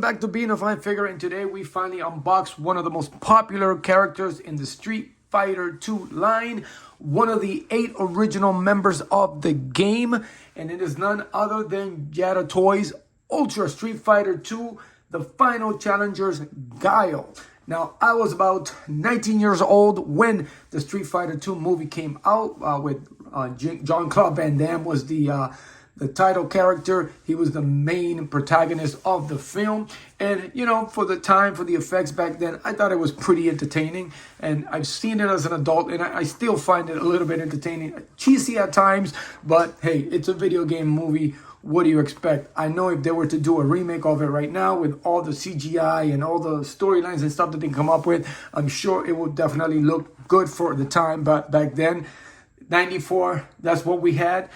back to Being a Fine Figure, and today we finally unboxed one of the most popular characters in the Street Fighter 2 line, one of the 8 original members of the game, and it is none other than Jada Toys Ultra Street Fighter 2, the final challengers, Guile. Now, I was about 19 years old when the Street Fighter 2 movie came out with Jean-Claude Van Damme was the title character. He was the main protagonist of the film. And, you know, for the time, for the effects back then, I thought it was pretty entertaining. And I've seen it as an adult, and I still find it a little bit entertaining. Cheesy at times, but hey, it's a video game movie. What do you expect? I know if they were to do a remake of it right now with all the CGI and all the storylines and stuff that they come up with, I'm sure it will definitely look good for the time. But back then, 94, that's what we had.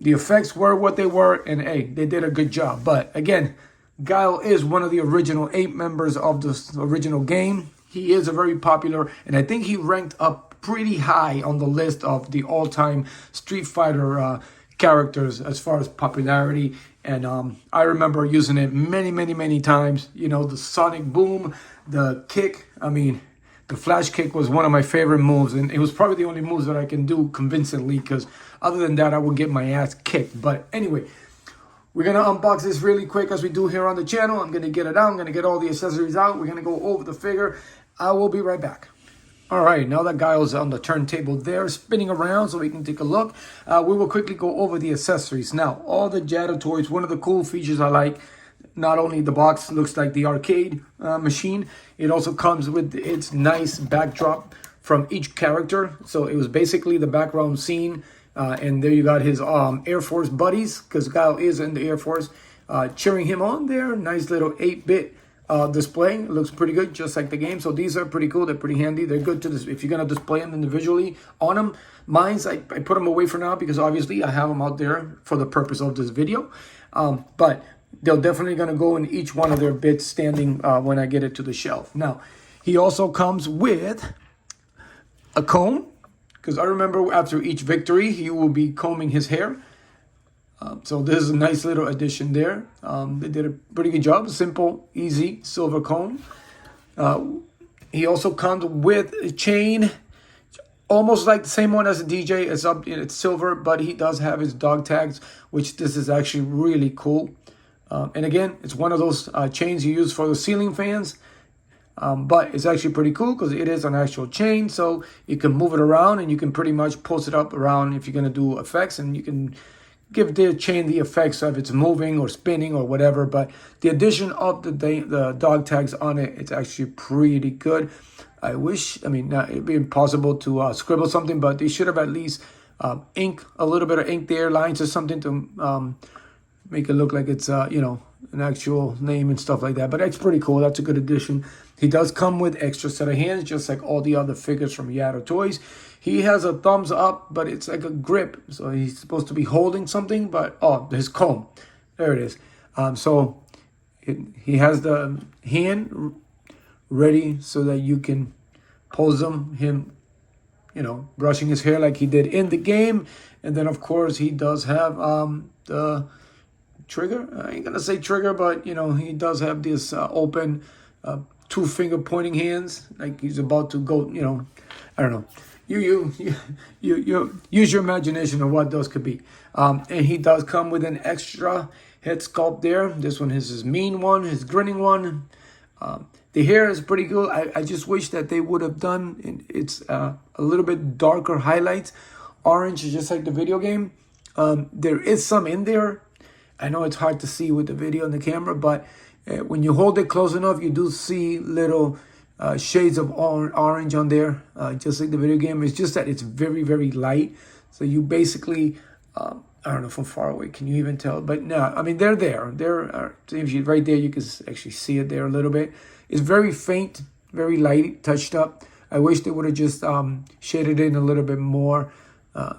The effects were what they were, and hey, they did a good job. But again, Guile is one of the original 8 members of the original game. He is a very popular, and I think he ranked up pretty high on the list of the all-time Street Fighter characters as far as popularity. And I remember using it many times. You know, the sonic boom, the kick. I mean, the flash kick was one of my favorite moves, and it was probably the only moves that I can do convincingly, because other than that, I would get my ass kicked. But anyway, we're going to unbox this really quick as we do here on the channel. I'm going to get it out. I'm going to get all the accessories out. We're going to go over the figure. I will be right back. All right, now that Guile's on the turntable there, spinning around so we can take a look, we will quickly go over the accessories. Now, all the Jada toys, one of the cool features I like, not only the box looks like the arcade machine, it also comes with its nice backdrop from each character. So it was basically the background scene, and there you got his Air Force buddies, because Guile is in the Air Force, cheering him on there. Nice little 8-bit display. It looks pretty good, just like the game. So these are pretty cool. They're pretty handy. They're good to this if you're gonna display them individually on them. Mine's I put them away for now because obviously I have them out there for the purpose of this video. But they're definitely gonna go in each one of their bits standing when I get it to the shelf. Now, he also comes with a comb, because I remember after each victory he will be combing his hair. So this is a nice little addition there. They did a pretty good job. Simple, easy silver comb. He also comes with a chain, almost like the same one as the DJ. It's silver, but he does have his dog tags, which this is actually really cool. And again, it's one of those chains you use for the ceiling fans. But it's actually pretty cool because it is an actual chain, so you can move it around and you can pretty much post it up around if you're going to do effects, and you can give the chain the effects of it's moving or spinning or whatever. But the addition of the dog tags on it, it's actually pretty good. I wish, I mean, it'd be impossible to scribble something, but they should have at least ink, a little bit of ink there, lines or something to make it look like it's, you know, an actual name and stuff like that. But that's pretty cool. That's a good addition. He does come with extra set of hands, just like all the other figures from Jada Toys. He has a thumbs up, but it's like a grip. So he's supposed to be holding something, but, oh, his comb. There it is. So he has the hand ready so that you can pose him, you know, brushing his hair like he did in the game. And then, of course, he does have the trigger. I ain't gonna say trigger, but you know, he does have this open 2-finger pointing hands, like he's about to go. You know, I don't know. You use your imagination of what those could be. And he does come with an extra head sculpt there. This one is his mean one, his grinning one. The hair is pretty cool. I just wish that they would have done it's a little bit darker highlights. Orange is just like the video game. There is some in there. I know it's hard to see with the video and the camera, but when you hold it close enough, you do see little shades of orange on there, just like the video game. It's just that it's very light. So you basically, I don't know, from far away, can you even tell? But no, I mean, they're there. They're right there. You can actually see it there a little bit. It's very faint, very light, touched up. I wish they would have just shaded in a little bit more.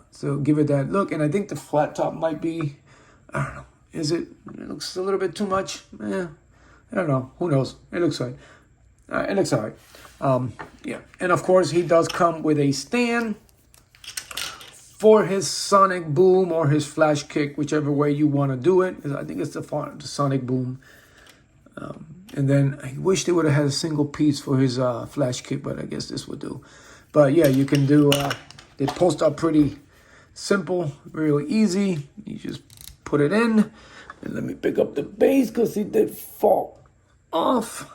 So give it that look. And I think the flat top might be, I don't know. It looks a little bit too much. I don't know. Who knows? It looks like it looks all right. Yeah. And of course, he does come with a stand for his sonic boom or his flash kick, whichever way you want to do it. I think it's the sonic boom. And then I wish they would have had a single piece for his flash kick, but I guess this would do. But yeah, you can do, they post up pretty simple, really easy. You just put it in. And let me pick up the base because it did fall off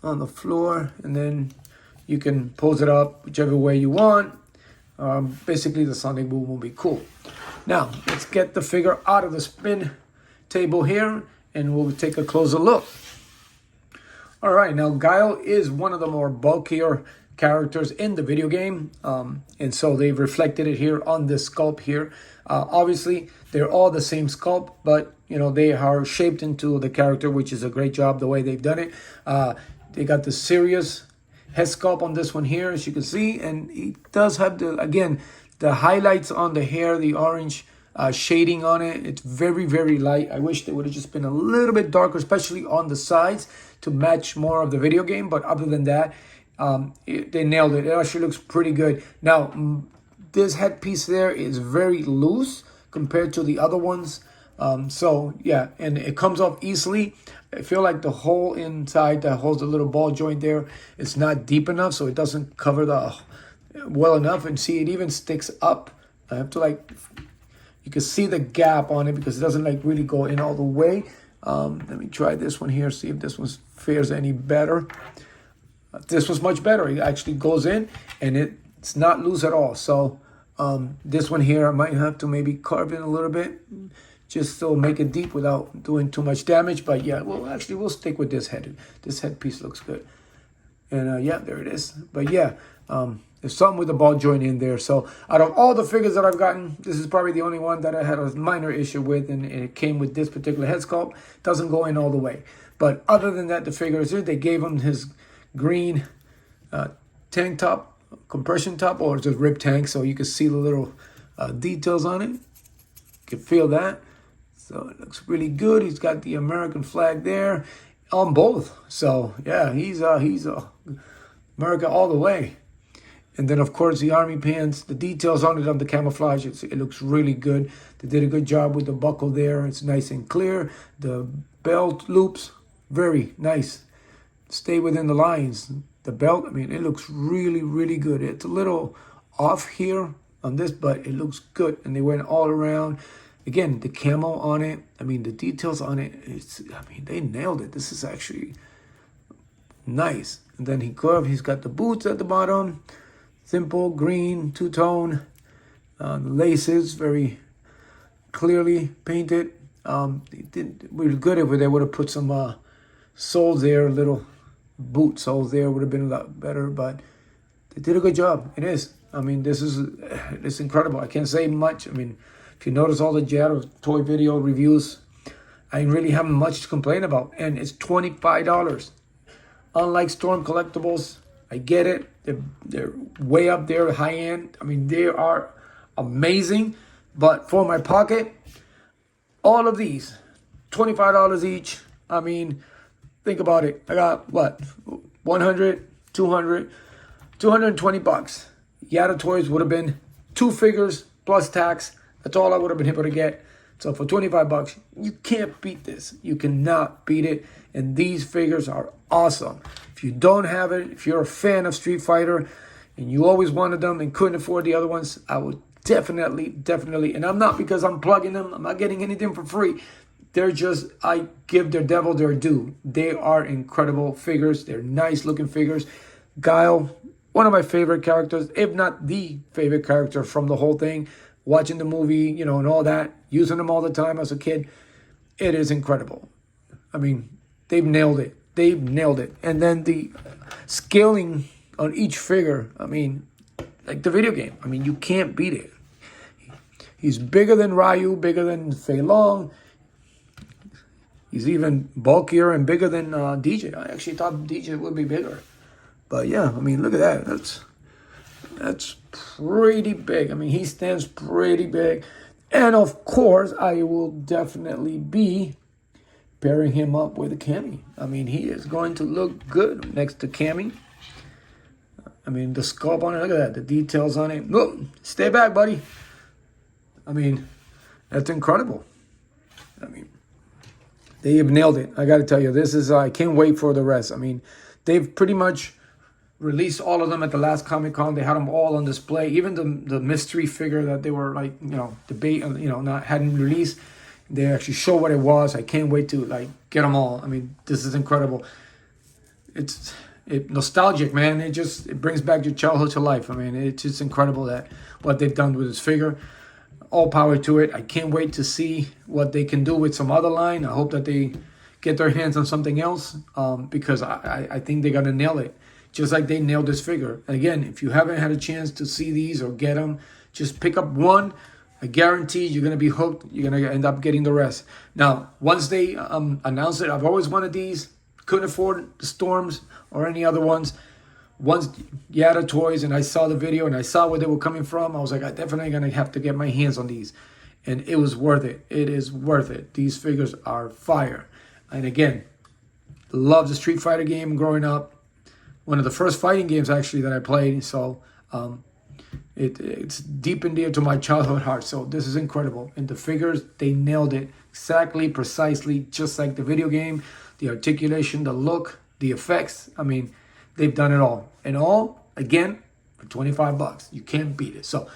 on the floor. And then you can pose it up whichever way you want. Basically, the Sonic Boom will be cool. Now, let's get the figure out of the spin table here, and we'll take a closer look. All right, now Guile is one of the more bulkier characters in the video game, and so they've reflected it here on this sculpt here. Obviously, they're all the same sculpt, but you know they are shaped into the character, which is a great job the way they've done it. They got the serious head sculpt on this one here, as you can see, and it does have the highlights on the hair, the orange shading on it. It's very, very light. I wish they would have just been a little bit darker, especially on the sides, to match more of the video game. But other than that, they nailed it. It actually looks pretty good. Now, this headpiece there is very loose compared to the other ones. So, yeah, and it comes off easily. I feel like the hole inside that holds the little ball joint there is not deep enough, so it doesn't cover the well enough. And see, it even sticks up. I have to you can see the gap on it because it doesn't really go in all the way. Let me try this one here, see if this one fares any better. This was much better. It actually goes in and it's not loose at all. So this one here, I might have to maybe carve in a little bit just to make it deep without doing too much damage. But yeah, we'll stick with this head. This headpiece looks good. And yeah, there it is. But yeah, there's something with the ball joint in there. So out of all the figures that I've gotten, this is probably the only one that I had a minor issue with, and it came with this particular head sculpt. Doesn't go in all the way. But other than that, the figure is here. They gave him his green tank top, compression top, or just rib tank, so you can see the little details on it. You can feel that. So it looks really good. He's got the American flag there on both. So yeah, he's America all the way. And then, of course, the army pants, the details on it, on the camouflage, it looks really good. They did a good job with the buckle there. It's nice and clear. The belt loops, very nice. Stay within the lines. The belt, I mean, it looks really, really good. It's a little off here on this, but it looks good. And they went all around. Again, the camo on it, I mean, the details on it, they nailed it. This is actually nice. And then he's got the boots at the bottom. Simple, green, two-tone. The laces, very clearly painted. They did really good if they would have put some soles there, little boot soles there would have been a lot better, but they did a good job. It is. I mean, it's incredible. I can't say much. I mean, if you notice all the Jada toy video reviews, I really haven't much to complain about. And it's $25. Unlike Storm Collectibles, I get it. They're way up there, high end. I mean, they are amazing. But for my pocket, all of these, $25 each. I mean, think about it. I got, what, 100, 200, 220 bucks. Yada Toys would have been 2 figures plus tax. That's all I would have been able to get. So for 25 bucks, you can't beat this. You cannot beat it. And these figures are awesome. If you don't have it, if you're a fan of Street Fighter and you always wanted them and couldn't afford the other ones, I would definitely, and I'm not because I'm plugging them. I'm not getting anything for free. They're just, I give their devil their due. They are incredible figures. They're nice looking figures. Guile, one of my favorite characters, if not the favorite character from the whole thing. Watching the movie, you know, and all that, using them all the time as a kid. It is incredible. I mean, they've nailed it. They've nailed it. And then the scaling on each figure, I mean, like the video game. I mean, you can't beat it. He's bigger than Ryu, bigger than Fei Long. He's even bulkier and bigger than DJ. I actually thought DJ would be bigger. But yeah, I mean, look at that. That's pretty big. I mean, he stands pretty big. And of course, I will definitely be pairing him up with a Cammy. I mean, he is going to look good next to Cammy. I mean, the sculpt on it, look at that. The details on it. Look, stay back, buddy. I mean, that's incredible. I mean, They have nailed it. I got to tell you, this is, I can't wait for the rest. I mean, they've pretty much released all of them at the last Comic-Con. They had them all on display. Even the mystery figure that they were like, debate, not hadn't released. They actually show what it was. I can't wait to like get them all. I mean, this is incredible. It's nostalgic, man. It brings back your childhood to life. I mean, it's just incredible that what they've done with this figure. All power to it. I can't wait to see what they can do with some other line. I hope that they get their hands on something else because I think they're going to nail it. Just like they nailed this figure. And again, if you haven't had a chance to see these or get them, just pick up one. I guarantee you're going to be hooked. You're going to end up getting the rest. Now, once they announce it, I've always wanted these. Couldn't afford the Storms or any other ones. Once Jada Toys and I saw the video and I saw where they were coming from, I was like, I definitely going to have to get my hands on these. And it was worth it. It is worth it. These figures are fire. And again, love the Street Fighter game growing up. One of the first fighting games, actually, that I played. So it's deep and dear to my childhood heart. So this is incredible. And the figures, they nailed it exactly, precisely, just like the video game. The articulation, the look, the effects. I mean, they've done it all. And all, again, for 25 bucks. You can't beat it. So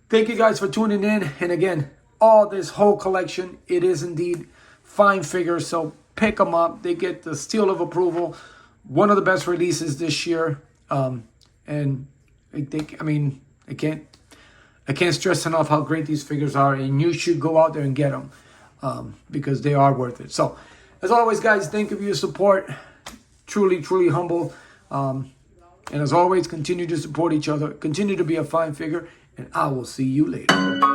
thank you guys for tuning in. And again, all this whole collection, it is indeed fine figures. So pick them up. They get the seal of approval. One of the best releases this year. And I think, I can't stress enough how great these figures are. And you should go out there and get them because they are worth it. So as always, guys, thank you for your support. Truly, truly humble. And as always, continue to support each other. Continue to be a fine figure. And I will see you later.